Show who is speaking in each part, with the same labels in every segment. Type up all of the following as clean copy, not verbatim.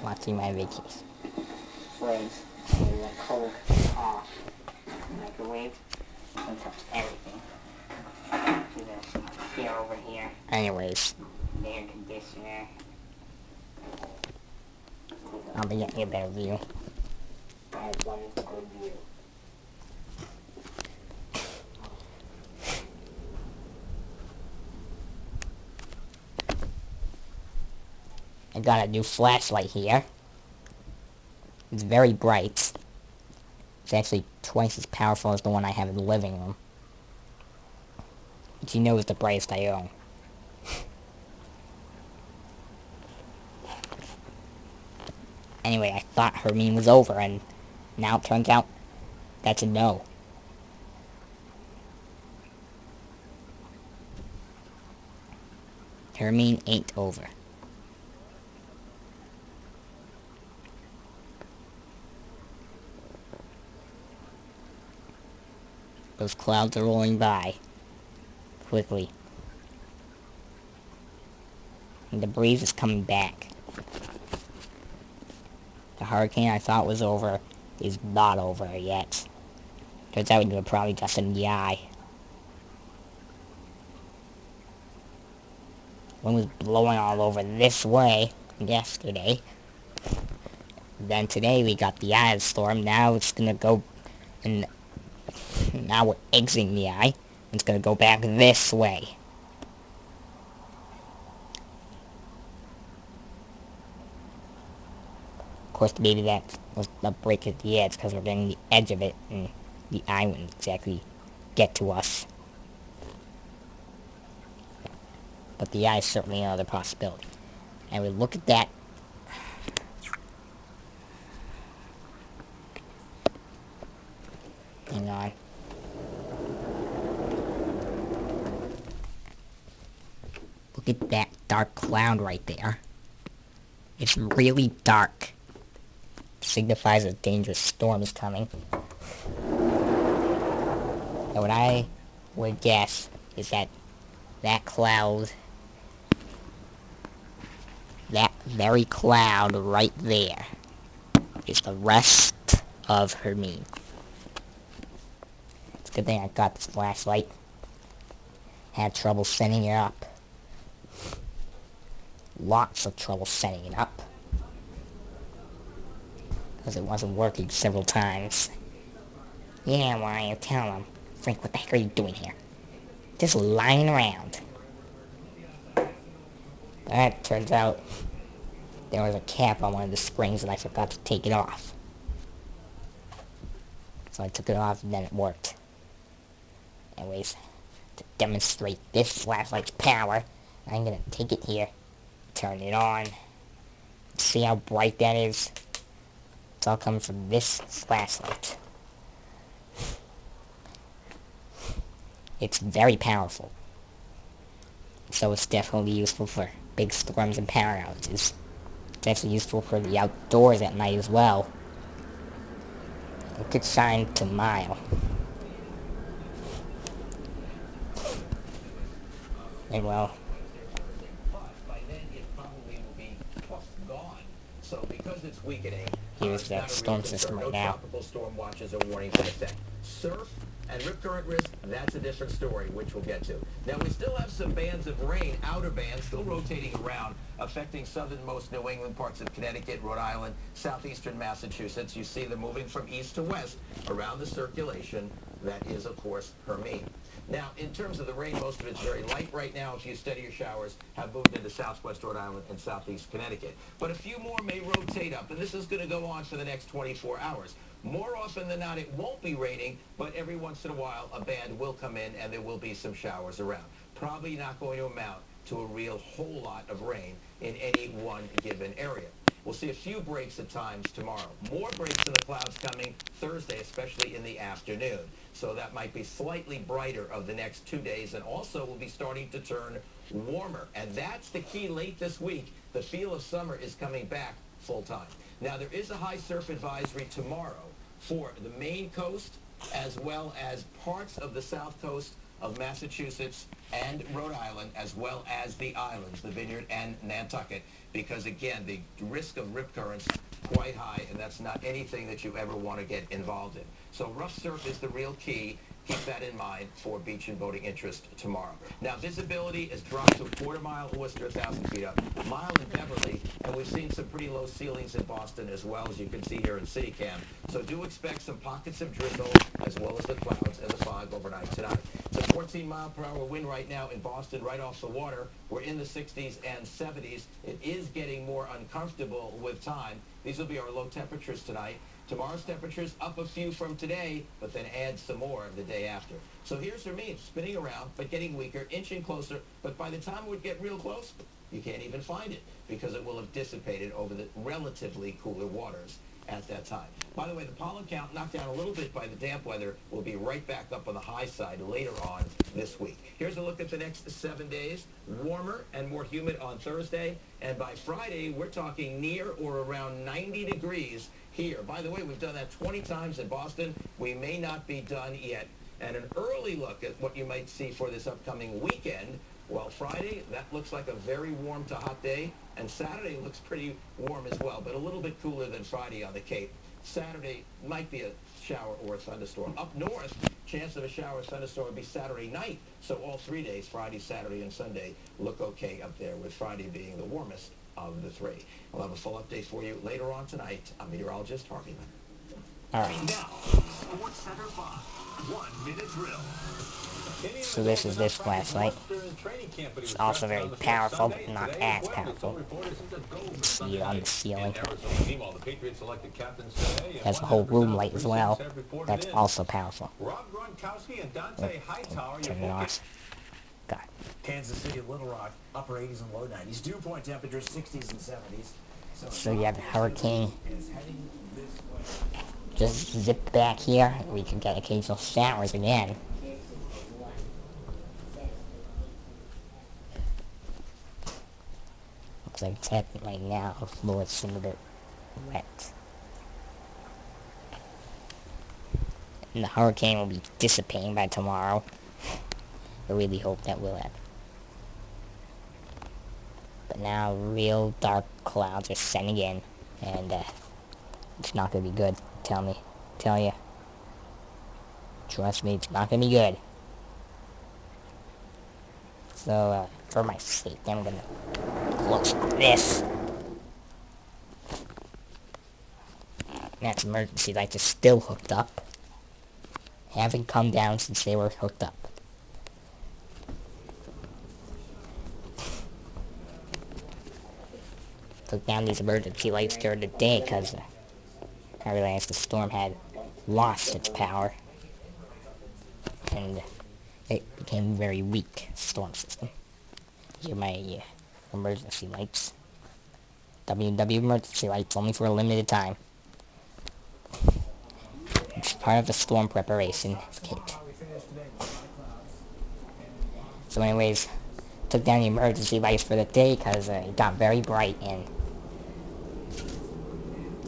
Speaker 1: watching my vacation.
Speaker 2: Fridge, maybe a cold off. Microwave, you can touch everything. Do this here over here.
Speaker 1: Anyways,
Speaker 2: The air conditioner.
Speaker 1: I'll be getting a better view.
Speaker 2: That is one good view.
Speaker 1: I got a new flashlight here. It's very bright. It's actually twice as powerful as the one I have in the living room. Which you know is the brightest I own. Anyway, I thought Hermine was over, and now it turns out that's a no. Hermine ain't over. Those clouds are rolling by quickly. And the breeze is coming back. The hurricane I thought was over is not over yet. Turns out it was probably just in the eye. Wind was blowing all over this way yesterday. Then today we got the eye of the storm. Now it's gonna go, and now we're exiting the eye. It's gonna go back this way. Of course, maybe that was a break at the edge because we're getting the edge of it, and the eye wouldn't exactly get to us. But the eye is certainly another possibility. And we look at that. Hang on. Look at that dark cloud right there. It's really dark. It signifies a dangerous storm is coming. And what I would guess is that cloud, that very cloud right there, is the rest of Hermine. It's a good thing I got this flashlight. Had trouble setting it up. Lots of trouble setting it up. Because it wasn't working several times. Yeah, why you tell him. Frank, what the heck are you doing here? Just lying around. That turns out there was a cap on one of the springs and I forgot to take it off. So I took it off and then it worked. Anyways, to demonstrate this flashlight's power, I'm gonna take it here, turn it on. See how bright that is? It's all coming from this flashlight. It's very powerful. So it's definitely useful for big storms and power outages. It's actually useful for the outdoors at night as well. It could shine to a mile. And well,
Speaker 3: so because it's weakening,
Speaker 1: here's that storm system right now.
Speaker 3: tropical storm watches or warnings in effect. Surf and rip current risk, that's a different story, which we'll get to. Now, we still have some bands of rain, outer bands, still rotating around, affecting southernmost New England, parts of Connecticut, Rhode Island, southeastern Massachusetts. You see them moving from east to west around the circulation. That is, of course, Hermine. Now, in terms of the rain, most of it's very light right now. A few steadier showers have moved into southwest Rhode Island and southeast Connecticut. But a few more may rotate up, and this is going to go on for the next 24 hours. More often than not, it won't be raining, but every once in a while, a band will come in, and there will be some showers around. Probably not going to amount to a real whole lot of rain in any one given area. We'll see a few breaks at times tomorrow. More breaks in the clouds coming Thursday, especially in the afternoon. So that might be slightly brighter of the next 2 days, and also will be starting to turn warmer. And that's the key late this week. The feel of summer is coming back full time. Now, there is a high surf advisory tomorrow for the Maine coast, as well as parts of the south coast of Massachusetts and Rhode Island, as well as the islands, the Vineyard and Nantucket, because again, the risk of rip currents quite high, and that's not anything that you ever want to get involved in. So rough surf is the real key. Keep that in mind for beach and boating interest tomorrow. Now, visibility has dropped to a quarter-mile in Worcester, 1,000 feet up, a mile in Beverly, and we've seen some pretty low ceilings in Boston as well, as you can see here in CityCam. So do expect some pockets of drizzle, as well as the clouds and the fog overnight tonight. It's a 14-mile-per-hour wind right now in Boston, right off the water. We're in the 60s and 70s. It is getting more uncomfortable with time. These will be our low temperatures tonight. Tomorrow's temperatures up a few from today, but then add some more the day after. So here's Hermine spinning around, but getting weaker, inching closer. But by the time it would get real close, you can't even find it because it will have dissipated over the relatively cooler waters at that time. By the way, the pollen count knocked down a little bit by the damp weather will be right back up on the high side later on this week. Here's a look at the next 7 days. Warmer and more humid on Thursday, and by Friday, we're talking near or around 90 degrees here. By the way, we've done that 20 times in Boston. We may not be done yet. And an early look at what you might see for this upcoming weekend. Well, Friday, that looks like a very warm to hot day, and Saturday looks pretty warm as well, but a little bit cooler than Friday on the Cape. Saturday might be a shower or a thunderstorm. Up north, chance of a shower or thunderstorm would be Saturday night, so all 3 days, Friday, Saturday, and Sunday, look okay up there, with Friday being the warmest of the three. We'll have a full update for you later on tonight. I'm meteorologist Hermine.
Speaker 1: All right.
Speaker 3: Now, Sports Center 5, 1 minute drill.
Speaker 1: So this is this flashlight. It's also very powerful, but not as powerful. You can see it on the ceiling. It has a whole room light as well. That's also powerful. Oh, turn it off. God.
Speaker 4: Kansas City, Little Rock, upper 80s and low 90s. Dew point temperatures 60s and 70s.
Speaker 1: So you have the hurricane. Just zip back here. We can get occasional showers again. Looks like it's happening right now, although it's a little bit wet. And the hurricane will be dissipating by tomorrow. I really hope that will happen. But now real dark clouds are setting in, and it's not going to be good. Tell you. Trust me, it's not going to be good. So, for my safety, I'm going to close this. That's emergency lights are still hooked up. Haven't come down since they were hooked up. Took down these emergency lights during the day because I realized the storm had lost its power. And it became very weak, storm system. Here are my emergency lights. WW emergency lights, only for a limited time. It's part of the storm preparation kit. So anyways, took down the emergency lights for the day because it got very bright and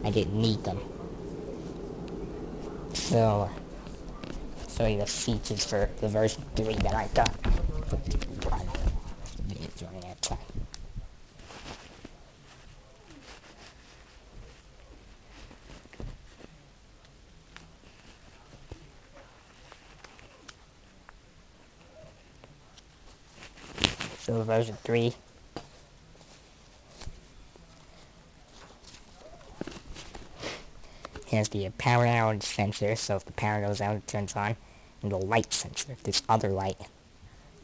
Speaker 1: I didn't need them. So, show you the features for the version 3 that I got. It's running out of time. So version 3 has the power outage sensor, so if the power goes out it turns on, and the light sensor, if this other light,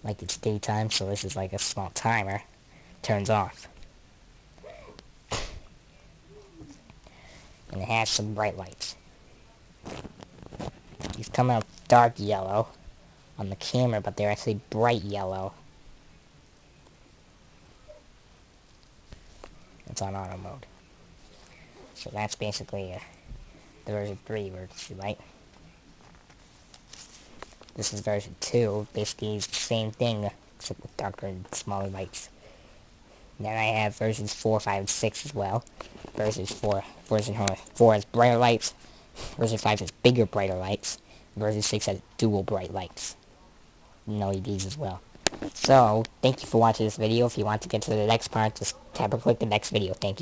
Speaker 1: like it's daytime, so this is like a small timer, turns off. And it has some bright lights. These come out dark yellow on the camera, but they're actually bright yellow. It's on auto mode. So that's basically the version 3 emergency light. This is version 2. Basically it's the same thing, except with darker and smaller lights. Then I have versions 4, 5, and 6 as well. Version 4 has brighter lights. Version 5 has bigger, brighter lights. Version 6 has dual bright lights. LEDs as well. So, thank you for watching this video. If you want to get to the next part, just tap or click the next video. Thank you.